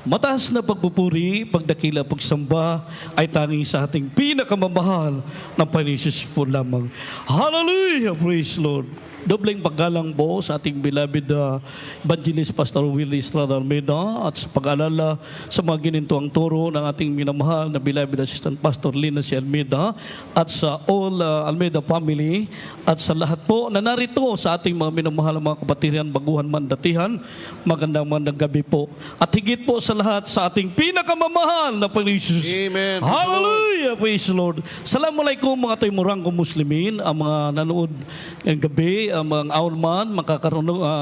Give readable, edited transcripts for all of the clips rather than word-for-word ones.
Mataas na pagpupuri, pagdakila, pagsamba ay tanging sa ating pinakamamahal na Panginoon po lamang. Hallelujah! Praise Lord! Dobleng paggalang po sa ating beloved Evangelist Pastor Willie Estrada Almeida at sa pag-alala sa mga ginintuang turo ng ating minamahal na beloved Assistant Pastor Lina C. Almeida at sa all Almeida family at sa lahat po na narito sa ating mga minamahal mga kapatiran, baguhan man, datihan, magandang gabi po. At higit po sa lahat sa ating pinakamamahal na Panginoon Jesus. Amen. Hallelujah! Praise the Lord. Assalamualaikum mga tayo murangko muslimin, ang mga nanood ngayong gabi, mga aulman,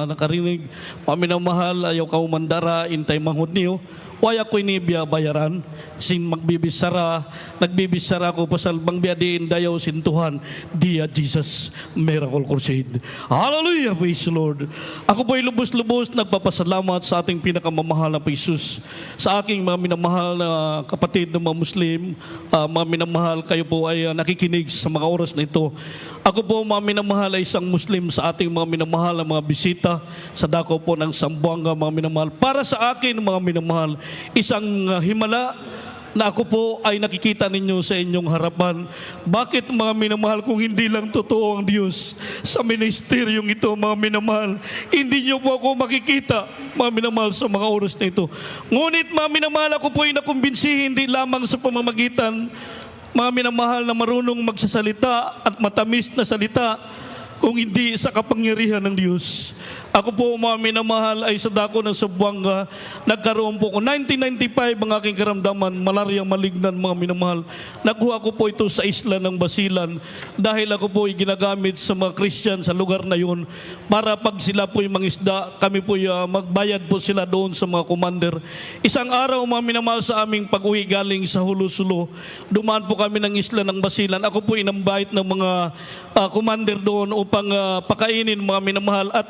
nakarinig, paminamahal, ayaw kaumandara, intay manghod niyo, waya ko inibya bayaran, sin nagbibisara ko pasal bang biadiin dayaw sintuhan, dia Jesus Miracle Crusade. Hallelujah, praise the Lord. Ako po ay lubos-lubos nagpapasalamat sa ating pinakamamahal na Jesus, sa aking mga minamahal na kapatid na mga Muslim, mga minamahal, kayo po ay nakikinig sa mga oras na ito. Ako po mga minamahal ay isang Muslim sa ating mga minamahal na mga bisita sa dako po ng Sambuanga mga minamahal. Para sa akin mga minamahal, isang himala na ako po ay nakikita ninyo sa inyong harapan. Bakit mga minamahal kung hindi lang totoo ang Diyos sa ministeryong ito mga minamahal? Hindi nyo po ako makikita mga minamahal sa mga oras na ito. Ngunit mga minamahal ako po ay nakumbinsi hindi lamang sa pamamagitan mga minamahal na marunong magsasalita at matamis na salita, kung hindi sa kapangyarihan ng Diyos. Ako po mga minamahal ay sa dako ng Sambuanga, nagkaroon po ko 1995 ang aking karamdaman, malaria malignan mga minamahal. Nakuha ko po ito sa isla ng Basilan dahil ako po ay ginagamit sa mga Christian sa lugar na yun para pag sila po yung mangisda, kami po magbayad po sila doon sa mga commander. Isang araw mga minamahal sa aming pag-uwi galing sa Hulusulo, dumaan po kami ng isla ng Basilan. Ako po inambait ng mga commander doon upang pakainin mga minamahal at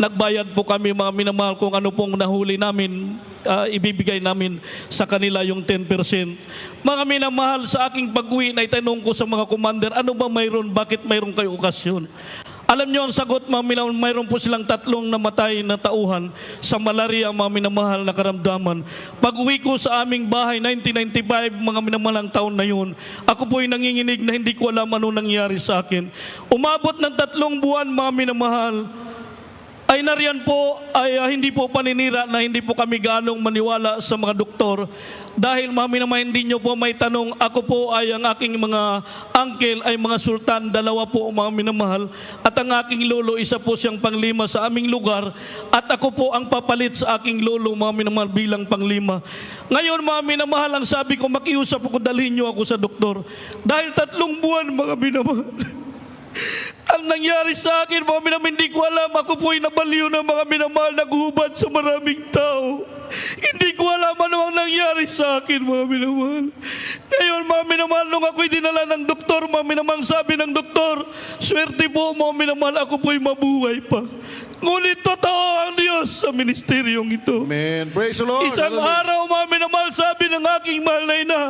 nagbayad po kami mga minamahal kung ano pong nahuli namin, ibibigay namin sa kanila yung 10%. Mga minamahal, sa aking pag-uwi na itanong ko sa mga commander, ano ba mayroon, bakit mayroon kayo okasyon? Alam niyo ang sagot mga minamahal, mayroon po silang 3 namatay na tauhan sa malaria mga minamahal na karamdaman. Pag-uwi ko sa aming bahay 1995 mga minamahal ang taon na yun, ako po ay nanginginig na hindi ko alam ano nangyari sa akin. Umabot ng 3 buwan mga minamahal, ay nariyan po ay hindi po paninira na hindi po kami ganong maniwala sa mga doktor dahil mami naman hindi nyo po may tanong. Ako po ay ang aking mga uncle ay mga sultan, 2 po mga minamahal, at ang aking lolo isa po siyang panglima sa aming lugar at ako po ang papalit sa aking lolo mga minamahal bilang panglima. Ngayon mga minamahal, ang sabi ko makiusap ako, dalhin nyo ako sa doktor dahil 3 buwan mga minamahal. Ang nangyari sa akin, mga minamahal, hindi ko alam. Ako po ay nabaliw ng mga minamahal, naghubad sa maraming tao. Hindi ko alam ano ang nangyari sa akin, mga minamahal. Ngayon, mga minamahal, nung ako'y dinala ng doktor, mga minamahal, sabi ng doktor, swerte po, mga minamahal, ako po'y mabuhay pa. Ngunit totoo ang Diyos sa ministeryong ito. Amen. Praise the Lord. Isang araw, mga minamahal, sabi ng aking mahal na ina,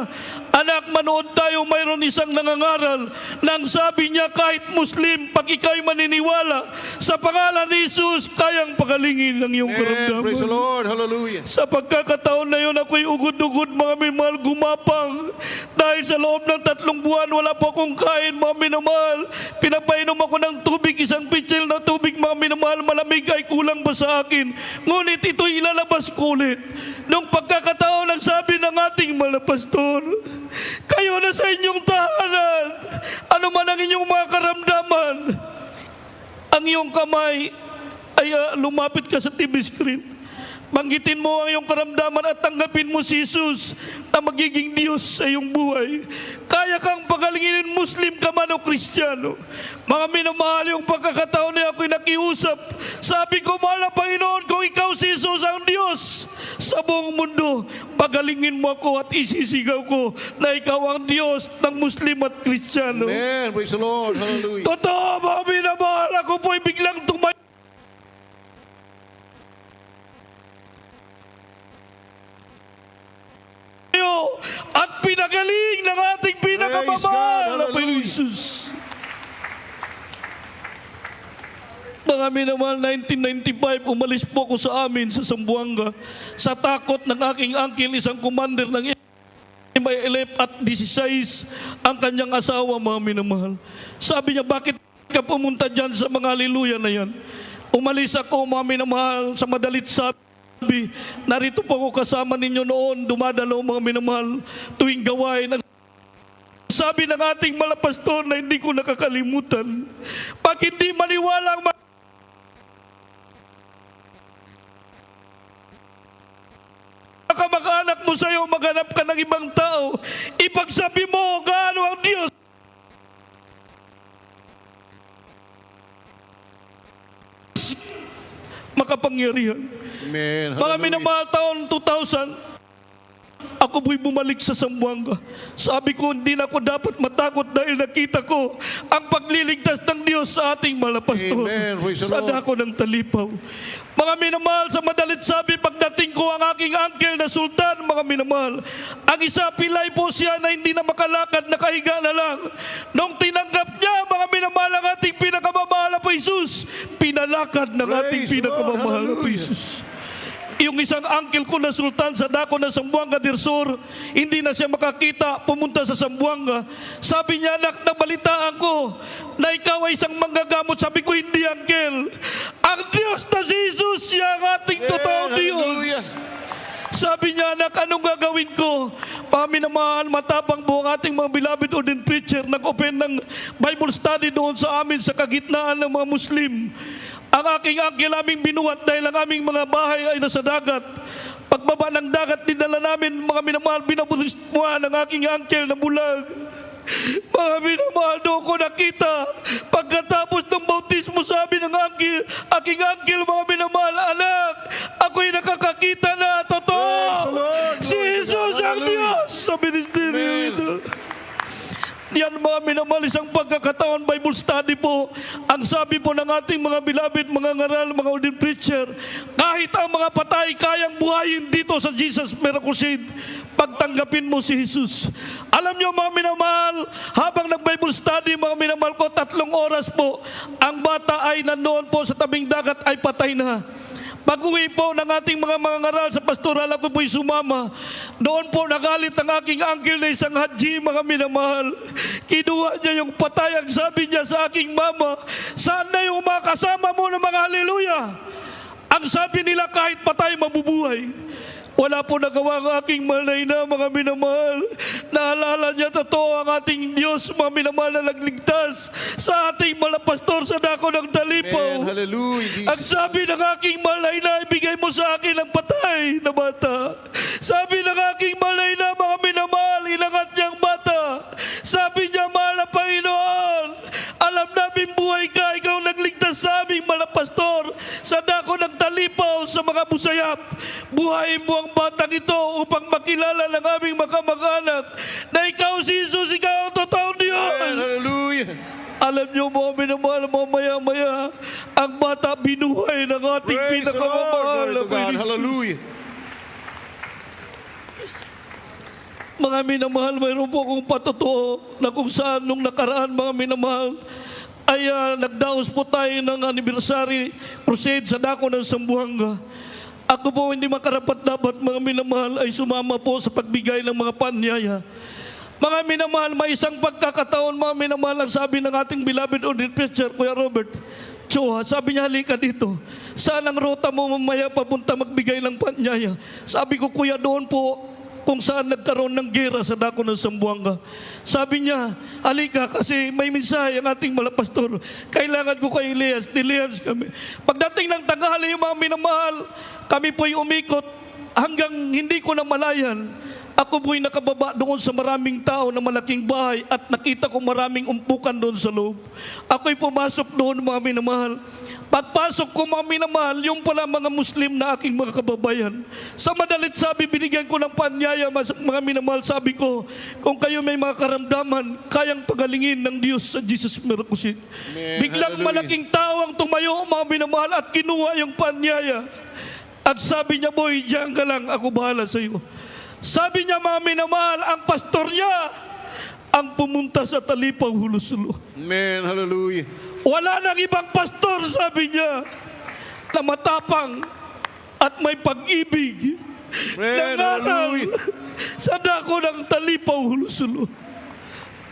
anak, manood tayo, mayroon isang nangangaral nang sabi niya, kahit Muslim, pag ikaw'y maniniwala sa pangalan ni Jesus, kayang pagalingin ng iyong karamdaman. Praise the Lord. Hallelujah. Sa pagkakataon na yun, ako'y ugod-ugod mga minamahal, gumapang. Dahil sa loob ng 3 buwan, wala po akong kain mga minamahal. Pinapainom ako ng tubig, isang pitsil na tubig mga minamahal, malamig ay kulang ba sa akin? Ngunit ito'y ilalabas ko ulit. Nung pagkakataon, ang sabi ng ating mga pastor, kayo na sa inyong tahanan, ano man ang inyong mga karamdaman, ang iyong kamay ay lumapit ka sa TV screen. Banggitin mo ang iyong karamdaman at tanggapin mo si Jesus na magiging Diyos sa iyong buhay. Kaya kang pagalingin, Muslim ka man o Kristiyano. Mga minamahal, yung pagkakataon na ako'y nakiusap, sabi ko, mahal na Panginoon, kung ikaw si Jesus ang Diyos sa buong mundo, pagalingin mo ako at isisigaw ko na ikaw ang Diyos ng Muslim at Kristiyano. Amen. Praise the Lord. Hallelujah. Totoo, mga minamahal, ako po'y biglang tumayo at pinagaling ng ating pinakamamahal na Panginoon Jesus. Mga minamahal, 1995, umalis po ako sa amin sa Zamboanga sa takot ng aking uncle, isang commander ng may 11 at 16 ang kanyang asawa, mga minamahal. Sabi niya, bakit ka pumunta dyan sa mga haleluya na yan? Umalis ako, mga minamahal, sa madalit sabi, narito po ako kasama ninyo noon, dumadalo, mga minamahal, tuwing gawain. Sabi ng ating malapastor na hindi ko nakakalimutan, pag hindi maniwala ang kamag-anak mo sa'yo, maghanap ka ng ibang tao, ipagsabi mo gaano ang Diyos makapangyarihan. Amen. Mga minamahal, taon 2000, ako po'y bumalik sa Zamboanga. Sabi ko, hindi na ako dapat matakot dahil nakita ko ang pagliligtas ng Diyos sa ating malapastor Amen. Praise the sa Lord. dako ng Talipaw. Mga minamahal, sa madalit sabi, pagdating ko ang aking uncle na sultan, mga minamahal, ang isa pilay po siya na hindi na makalakad, nakahiga na lang. Nung tinanggap niya, mga minamahal, ang ating pinakamamahal na po Jesus, pinalakad ng ating Praise the Lord. pinakamamahal na po Hallelujah. Jesus. Yung isang uncle ko na sultan sa dako ng Zamboanga del Sur, hindi na siya makakita, pumunta sa Zamboanga. Sabi niya, anak, nabalitaan ko na ikaw ay isang manggagamot. Sabi ko, hindi, uncle. Ang Diyos na si Jesus, siya ang ating totoong Diyos. Hallelujah. Sabi niya, anak, anong gagawin ko? Paminamahal, matapang po ang ating mga beloved ordained preacher, nag-open ng Bible study doon sa amin sa kagitnaan ng mga Muslim. Ang aking uncle aming binuhat dahil ang aming mga bahay ay nasa dagat. Pagbaba ng dagat, dinala namin, mga minamahal, binabulismuhan ng aking uncle na bulag. Mga minamahal, doon ko nakita. Pagkatapos ng bautismo, sabi ng aking uncle, mga minamahal, anak, ako'y nakakakita na, Praise the totoo. Lord. Si Jesus ang Hallelujah. Diyos sa ministeryo Amen. ito. Yan, mga minamahal, isang pagkakataon, Bible study po. Ang sabi po ng ating mga beloved, mga ngaral, mga ordained preacher, kahit ang mga patay kayang buhayin dito sa Jesus Miracle Crusade, pagtanggapin mo si Jesus. Alam nyo, mga minamahal, habang nag-Bible study, mga minamahal ko, 3 oras po, ang bata ay nandoon po sa tabing dagat ay patay na. Pag-uwi po ng ating mga ngaral sa pastoral, ako po'y sumama. Doon po nagalit ang aking uncle na isang haji, mga minamahal. Kinuha niya yung patay. Ang sabi niya sa aking mama, saan na yung mga kasama mo ng mga haleluya? Ang sabi nila, kahit patay, mabubuhay. Wala po nagawa ang aking malay na, mga minamahal. Naalala niya, totoo ang ating Diyos, mga minamahal, na nagligtas sa ating malapastor sa dako ng Talipaw. Amen. Hallelujah. Ang sabi ng aking malay na, ibigay mo sa akin ang patay na bata. Sabi ng aking malay na, mga minamahal, inangat niyang bata. Sabi niya, mahal na Panginoon, alam namin buhay ka, ikaw nagligtas sa aming malapastor sa dako ng Talipaw sa mga busayap. Buhayin mo ang batang ito upang makilala ng aming makamag-anak na ikaw si Jesus, ikaw ang totoong Amen. Diyos. Hallelujah. Alam niyo, mga minamahal, mamaya-maya, ang bata binuhay ng ating Praise the pinakamamahal Lord. na Glory to God. Jesus. Hallelujah. Mga minamahal, mayroon po akong patotoo na kung saan nung nakaraan, mga minamahal, ay nagdaos po tayo ng anniversary crusade sa dako ng Zamboanga. Ako po hindi makarapat-dapat, mga minamahal, ay sumama po sa pagbigay ng mga panyaya. Mga minamahal, may isang pagkakataon, mga minamahal, ang sabi ng ating beloved ordained preacher, Kuya Robert Chua, sabi niya, halika dito. Saan ang ruta mo mamaya papunta magbigay ng panyaya? Sabi ko, Kuya, doon po kung saan nagkaroon ng gera sa dako ng Zamboanga. Sabi niya, halika kasi may mensahe ang ating malapastor. Kailangan ko kay Elias, nilians kami. Pagdating ng tanghali, yung mga minamahal, kami po'y umikot hanggang hindi ko na malayan. Ako po'y nakababa doon sa maraming tao na malaking bahay at nakita ko maraming umpukan doon sa loob. Ako'y pumasok doon, mga minamahal. Pagpasok ko, mga minamahal, yung pala mga Muslim na aking mga kababayan. Sa madalit sabi, binigyan ko ng panyaya, mga minamahal, sabi ko, kung kayo may mga karamdaman, kayang pagalingin ng Diyos sa Jesus Miracle Crusade. Amen. Biglang Hallelujah. malaking tao ang tumayo, mga minamahal, at kinuha yung panyaya. At sabi niya, boy, diyan ka lang, ako bahala sa iyo. Sabi niya, mga minamahal, ang pastor niya ang pumunta sa Talipaw, Hulusulo. Amen. Hallelujah. Wala nang ibang pastor, sabi niya, na matapang at may pag-ibig Amen. nangaral Hallelujah. sa dako ng Talipaw, Hulusulo.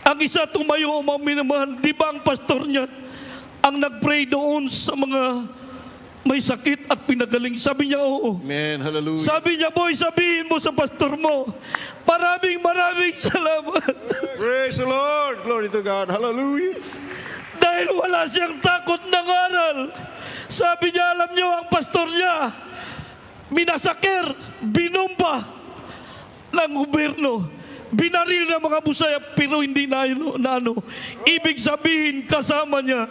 Ang isa tumayo, mga minamahal, di ba ang pastor niya ang nag-pray doon sa mga may sakit at pinagaling? Sabi niya, oo. Amen. Hallelujah. Sabi niya, boy, sabihin mo sa pastor mo, maraming salamat. Praise the Lord. Glory to God. Hallelujah. Dahil wala siyang takot ng aral. Sabi niya, alam niyo, ang pastor niya, minasakir, binumba ng gobyerno, binaril ng mga busaya, pero hindi na ano. Ibig sabihin, kasama niya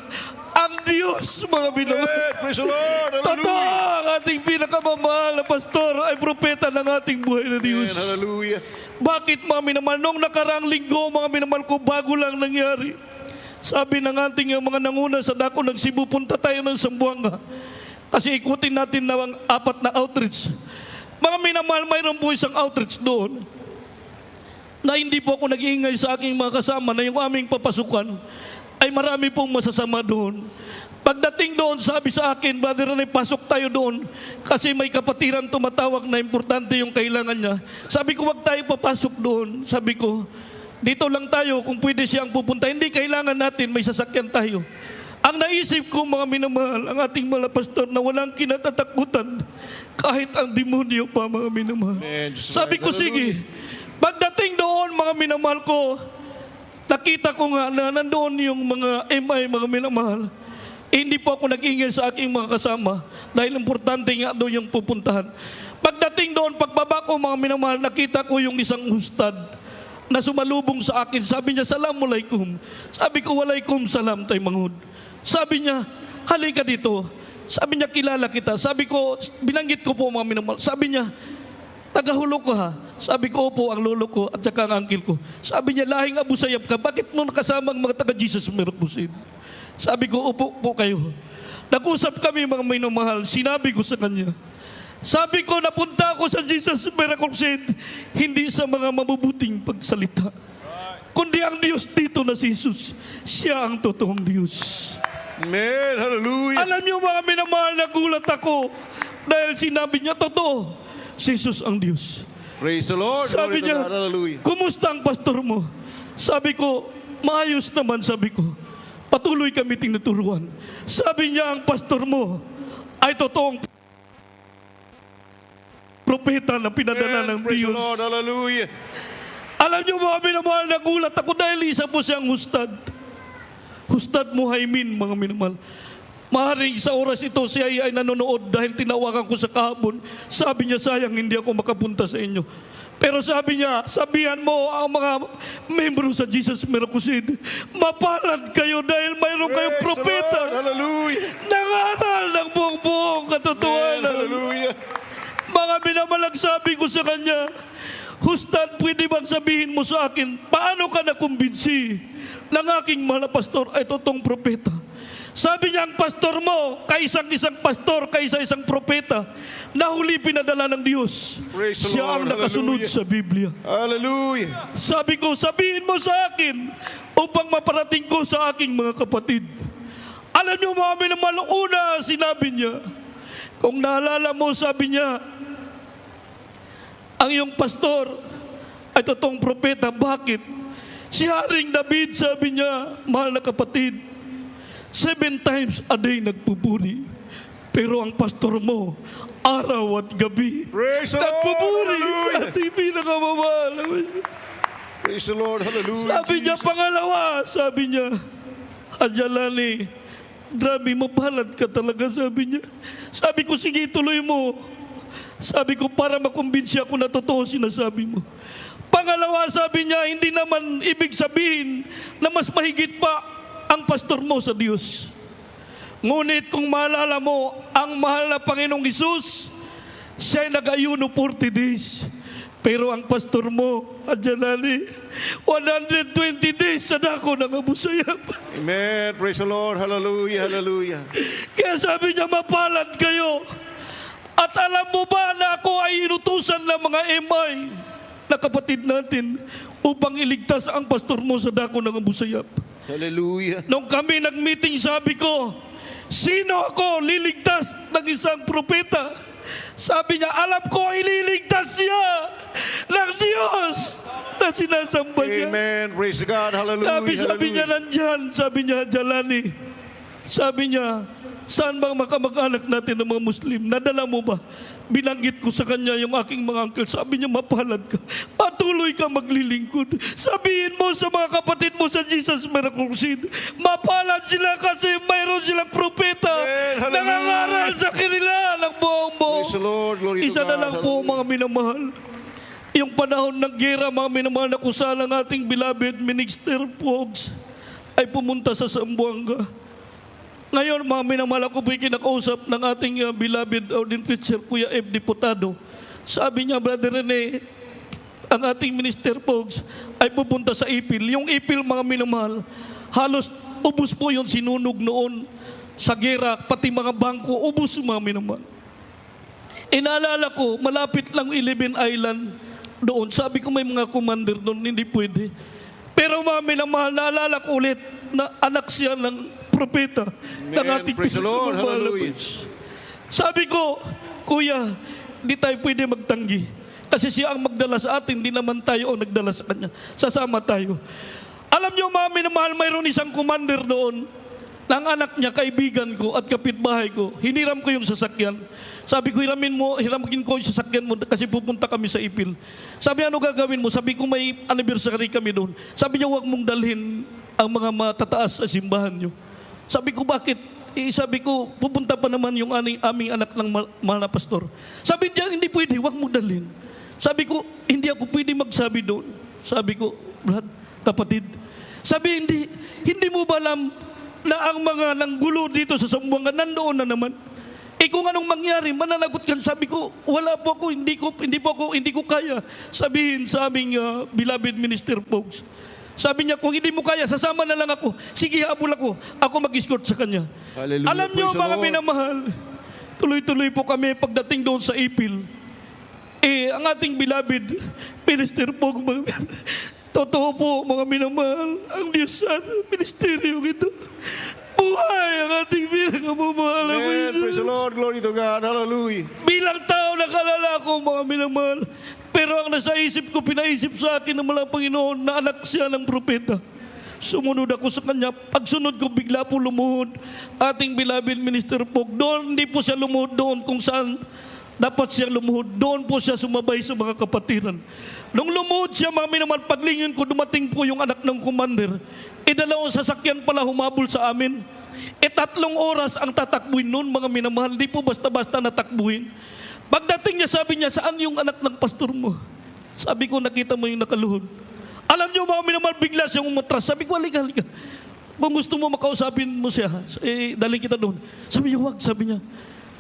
ang Diyos, mga binamahal. Amen. Praise the Lord. Totoo, Hallelujah. ang ating pinakamamahal na pastor ay propeta ng ating buhay na Diyos. Amen. Hallelujah. Bakit, mga minamahal? Noong nakaraang linggo, mga minamahal ko, bago lang nangyari. Sabi ng ating mga nanguna sa dako ng Cebu, punta tayo ng Zamboanga. Kasi ikutin natin na ang 4 na outreach. Mga minamahal, mayroon po isang outreach doon na hindi po ako nag-iingay sa aking mga kasama na yung aming papasukan ay marami pong masasama doon. Pagdating doon, sabi sa akin, Brother Rene, pasok tayo doon kasi may kapatiran tumatawag na importante yung kailangan niya. Sabi ko, wag tayo papasok doon. Sabi ko, dito lang tayo kung pwede siyang pupunta. Hindi kailangan natin, may sasakyan tayo. Ang naisip ko, mga minamahal, ang ating mga pastor na walang kinatatakutan kahit ang demonyo pa, mga minamahal. Amen. Jesus Sabi ko, Christ. sige. Pagdating doon, mga minamahal ko, nakita ko nga na nandoon yung mga MI, mga minamahal. Hindi po ako nag-ingay sa aking mga kasama dahil importante nga doon yung pupuntahan. Pagdating doon, pagbaba ko, mga minamahal, nakita ko yung isang hustad na sumalubong sa akin. Sabi niya, Assalamualaikum. Sabi ko, Walaikum salam, tay mangud. Sabi niya, halika dito. Sabi niya, kilala kita. Sabi ko, binanggit ko po, mga minamahal. Sabi niya, tagahulo ko ha. Sabi ko, opo, ang lolo ko at saka ang uncle ko. Sabi niya, lahing Abu Sayyaf ka. Bakit mo nakasama ang mga taga-Jesus Miraculosid? Sabi ko, upo po kayo. Nag-usap kami, mga minamahal. Sinabi ko sa kanya, sabi ko, napunta ako sa Jesus Miraculosid, hindi sa mga mabubuting pagsalita, kundi ang Diyos dito na si Jesus. Siya ang totoong Diyos. Amen. Hallelujah. Alam niyo, mga minamahal, nagulat ako dahil sinabi niya, totoo, si Jesus ang Diyos. Praise the Lord. Sabi Glory to niya, God. Hallelujah. kumusta ang pastor mo? Sabi ko, maayos naman, sabi ko. Patuloy kami tinuturuan. Sabi niya, ang pastor mo ay totoong propeta na pinadala ng Amen. Praise the Diyos. Lord. Hallelujah. Alam niyo, mga minamahal, nagulat ako dahil isa po siyang hustad. Hustad Muhaymin, mga minamahal. Maaaring sa oras ito, siya ay nanonood dahil tinawagan ko sa kahapon. Sabi niya, sayang hindi ako makapunta sa inyo. Pero sabi niya, sabihan mo ang mga membro sa Jesus Miraculosid, mapalad kayo dahil mayroon kayong Praise the propeta Lord. Hallelujah. nangaral ng buong Amen. katotohanan. Hallelujah. Mga minamalag, sabi ko sa kanya, Hustad, pwede bang sabihin mo sa akin, paano ka nakumbinsi ng aking mahal na pastor ay totoong propeta? Sabi niya, ang pastor mo, kaisang-isang pastor, kaisa-isang propeta, na huli pinadala ng Diyos. Praise the Siya ang Lord. nakasunod Hallelujah. sa Biblia. Hallelujah. Sabi ko, sabihin mo sa akin upang maparating ko sa aking mga kapatid. Alam niyo, mga minamahal, una sinabi niya, kung naalala mo, sabi niya, ang iyong pastor ay totoong propeta. Bakit? Si Haring David, sabi niya, mahal na kapatid, 7 times a day nagpupuri. Pero ang pastor mo, araw at gabi, Praise the Lord. nagpupuri. Hallelujah. At hindi nakamamahal. Praise the Lord. Hallelujah. Sabi niya, Jesus. pangalawa, sabi niya, Hadjalani, grabe, mapalad ka talaga, sabi niya. Sabi ko, sige, tuloy mo. Sabi ko, para makumbinsi ako na totoo sinasabi mo. Pangalawa, sabi niya, hindi naman ibig sabihin na mas mahigit pa ang pastor mo sa Diyos. Ngunit kung maalala mo, ang mahal na Panginoong Hesus, siya ay nag-ayuno 40 days. Pero ang pastor mo, Hadjalani, 120 days sa dako ng Abu Sayyaf. Amen. Praise the Lord. Hallelujah. Hallelujah. Kaya sabi niya, mapalad kayo. At alam mo ba na ako ay inutusan ng mga MI na kapatid natin upang iligtas ang pastor mo sa dako ng Abu Sayyaf. Hallelujah. Nung kami nag-meeting, sabi ko, sino ako liligtas ng isang propeta? Sabi niya, alam ko ililigtas siya ng Diyos na sinasamba niya. Amen. Praise God. Hallelujah. Sabi niya nandyan, sabi niya, Jalani, sabi niya, saan bang makamag-anak natin ng mga Muslim? Nadala mo ba? Binanggit ko sa kanya yung aking mga uncle. Sabi niya, mapalad ka. Patuloy ka maglilingkod. Sabihin mo sa mga kapatid mo sa Jesus Miracle Crusade, mapalad sila kasi mayroon silang propeta Amen. nangangaral sa kanila ng buong buo. Praise the Lord. Glory to Isa na God. lang po mga minamahal. Yung panahon ng gera, mga minamahal, na kusala ng ating beloved Minister Pogs ay pumunta sa Zamboanga. Ngayon, mga minamahal, ako po'y kinakausap ng ating beloved ordained preacher, Kuya F. Diputado. Sabi niya, Brother Rene, ang ating Minister Pogs ay pupunta sa Ipil. Yung Ipil, mga minamahal, halos ubus po yung sinunog noon sa gera, pati mga bangko, ubus mga minamahal. Inaalala ko, malapit lang 11 Island doon. Sabi ko may mga commander doon, hindi pwede. Pero mga minamahal, naalala ko ulit na anak siya ng propeta ng ating Praise the Lord. pinakamamahal na Hallelujah. Diyos. Sabi ko, Kuya, di tayo pwede magtanggi. Kasi siya ang magdala sa atin, di naman tayo ang nagdala sa kanya. Sasama tayo. Alam niyo, mga minamahal, mayroon isang commander doon ng anak niya, kaibigan ko at kapitbahay ko. Hiniram ko yung sasakyan. Sabi ko, hiramin ko yung sasakyan mo kasi pupunta kami sa Ipil. Sabi, ano gagawin mo? Sabi ko, may anniversary kami doon. Sabi niya, huwag mong dalhin ang mga matataas sa simbahan niyo. Sabi ko, bakit? Sabi ko, pupunta pa naman yung aming anak ng mahal na pastor. Sabi niya, hindi pwede, huwag mong dalhin. Sabi ko, hindi ako pwede magsabi doon. Sabi ko, Brad, kapatid. Sabi, hindi mo ba alam na ang mga nanggulo dito sa Zamboanga nandoon na naman? Kung anong mangyari, mananagot ka. Sabi ko, wala po ako, hindi ko kaya sabihin sa aming beloved Minister Pogs. Sabi niya, kung hindi mo kaya, sasama na lang ako. Sige, habol ako. Ako mag-escort sa kanya. Hallelujah. Alam niyo, Praise the mga Lord. minamahal, tuloy-tuloy po kami pagdating doon sa Ipil. Ang ating beloved Minister Pog, totoo po, mga minamahal, ang Diyos sa ministeryo ito. Buhay ang ating pinakamamahal na Amen. Praise the Jesus. Lord. Glory to God. Hallelujah. Bilang tao, nakalala ko, mga minamahal. Pero ang nasa isip ko, pinaisip sa akin ng mga Panginoon na anak siya ng propeta. Sumunod ako sa kanya. Pagsunod ko, bigla po lumuhod ating beloved Minister Pog. Doon, hindi po siya lumuhod doon kung saan dapat siya lumuhod. Doon po siya sumabay sa mga kapatiran. Nung lumuhod siya, mga minamahal, paglingin ko, dumating po yung anak ng commander. Dalawang sasakyan pala humabol sa amin. 3 oras ang tatakbuhin noon, mga minamahal. Hindi po basta-basta natakbuhin. Pagdating niya, sabi niya, saan yung anak ng pastor mo? Sabi ko, nakita mo yung nakaluhod. Alam niyo, mga minamahal, bigla siyang umatras. Sabi ko, halika. Kung gusto mo makausapin mo siya, daling kita doon. Sabi niya, wag, sabi niya.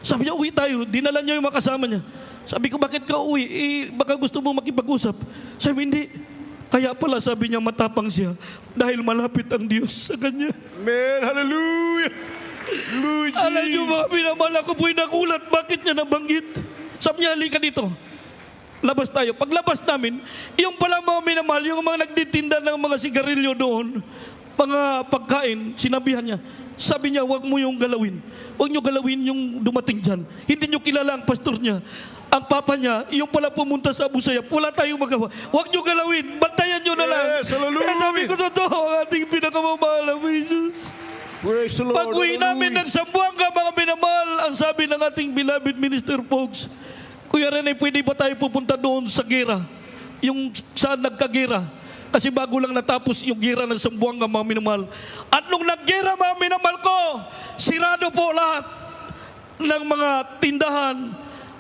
Sabi niya, uwi tayo. Dinala niya yung makasama niya. Sabi ko, bakit ka uwi? Baka gusto mo makipag-usap. Sabi, hindi. Kaya pala, sabi niya, matapang siya. Dahil malapit ang Diyos sa kanya. Amen. Hallelujah. Hallelujah. Alam niyo, mga minamahal, ako po'y nagulat. Bakit niya nabanggit? Sabi niya, halika dito. Labas tayo. Paglabas namin, yung pala mga minamahal, yung mga nagtitinda ng mga sigarilyo doon, mga pagkain, sinabihan niya. Sabi niya, wag mo yung galawin. Wag niyo galawin yung dumating dyan. Hindi niyo kilala ang pastor niya. Ang papa niya, yung pala pumunta sa Abu Sayyaf, wala tayong magawa. Wag niyo galawin, bantayan niyo na lang. Yes, hallelujah. Kaya sabi ko, totoo, ang ating pinakamamahal na Jesus. Praise the Lord. Pag-uwi namin ng Hallelujah. Zamboanga, mga minamahal, ang sabi ng ating beloved Minister Pogs, Kuya Rene, pwede ba tayo pupunta doon sa gera? Yung saan nagkagera? Kasi bago lang natapos yung gera ng Zamboanga, mga minamahal. At nung naggera, mga minamahal ko, sirado po lahat ng mga tindahan,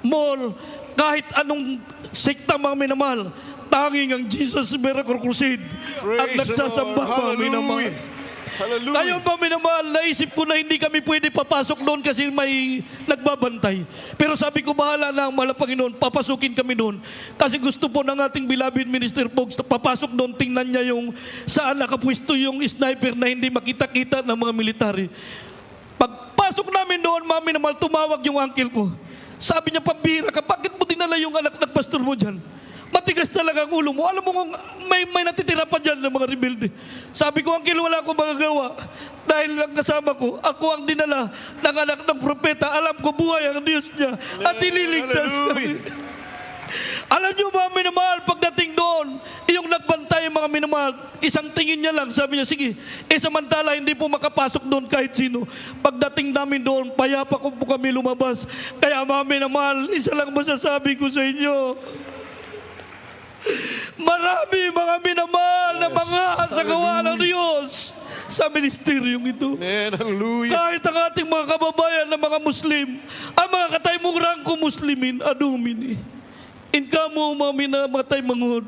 mall, kahit anong sekta, mga minamahal. Tanging ang Jesus Miracle Crusade ang Praise the nagsasamba, Lord. mga minamahal. Hallelujah. Hallelujah. Ngayon pa minamahal, naisip ko na hindi kami pwede papasok doon kasi may nagbabantay. Pero sabi ko, bahala na ang mahal na Panginoon, papasukin kami doon. Kasi gusto po ng ating beloved Minister Pogs, papasok doon, tingnan niya yung saan nakapwesto yung sniper na hindi makita-kita ng mga military. Pagpasok namin doon, mami naman, tumawag yung uncle ko. Sabi niya, pambira ka, bakit mo dinala yung anak ng pastor mo dyan? Matigas talaga ang ulo mo. Alam mo kung may natitira pa dyan ng mga rebelde. Sabi ko, Uncle, wala akong magagawa. Dahil lang kasama ko, ako ang dinala ng anak ng propeta. Alam ko buhay ang Diyos niya at ililigtas kami. Alam niyo mga minamahal, pagdating doon, yung nagbantay mga minamahal, isang tingin niya lang, sabi niya, sige, samantala hindi po makapasok doon kahit sino. Pagdating namin doon, payapa ko po kami lumabas. Kaya mga minamahal, isa lang masasabi ko sa inyo, marami mga minamahal na mga sa gawa ng Diyos sa ministeryong ito. Amen. Hallelujah. Kahit ang ating mga kababayan na mga Muslim, ang mga kataymong rangko Muslimin, adumini. In kamo mga minamatay mangod,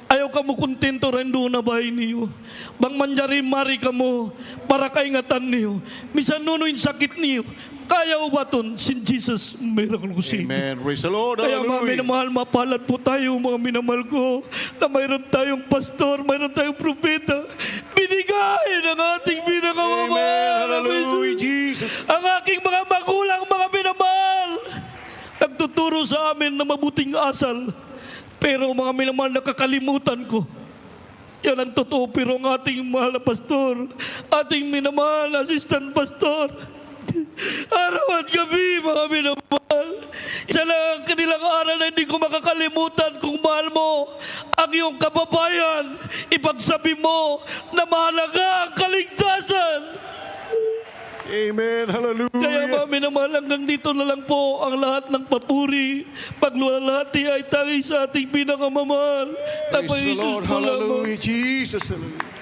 ayaw kamo kontento rin doon na bahay niyo. Bang manjari mari kamo para kaingatan niyo. Misan nunoy sakit niyo, kaya ubaton sin Jesus miracle ko sin. Amen. Praise the Lord. Kaya mga Hallelujah. minamahal, mapalad po tayo mga minamahal ko na mayroon tayong pastor, mayroon tayong propeta. Binigay ng ating Amen. pinakamamahal. Hallelujah, Jesus. Ang aking mga magulang, mga minamahal, nagtuturo sa amin na mabuting asal. Pero mga minamahal, nakakalimutan ko. Yan ang totoo. Pero ang ating mahal na pastor, ating minamahal na assistant pastor, araw at gabi, mga minamahal, isa lang ang kanilang aral na hindi ko makakalimutan. Kung mahal mo ang iyong kababayan, ipagsabi mo na mahalaga ang kaligtasan. Amen. Kaya Hallelujah. mga minamahal, hanggang dito na lang po ang lahat ng papuri, pagluwalhati ay tangi sa ating pinakamamahal na Praise the Panginoon Lord. po lamang. Hallelujah, Jesus. Hallelujah.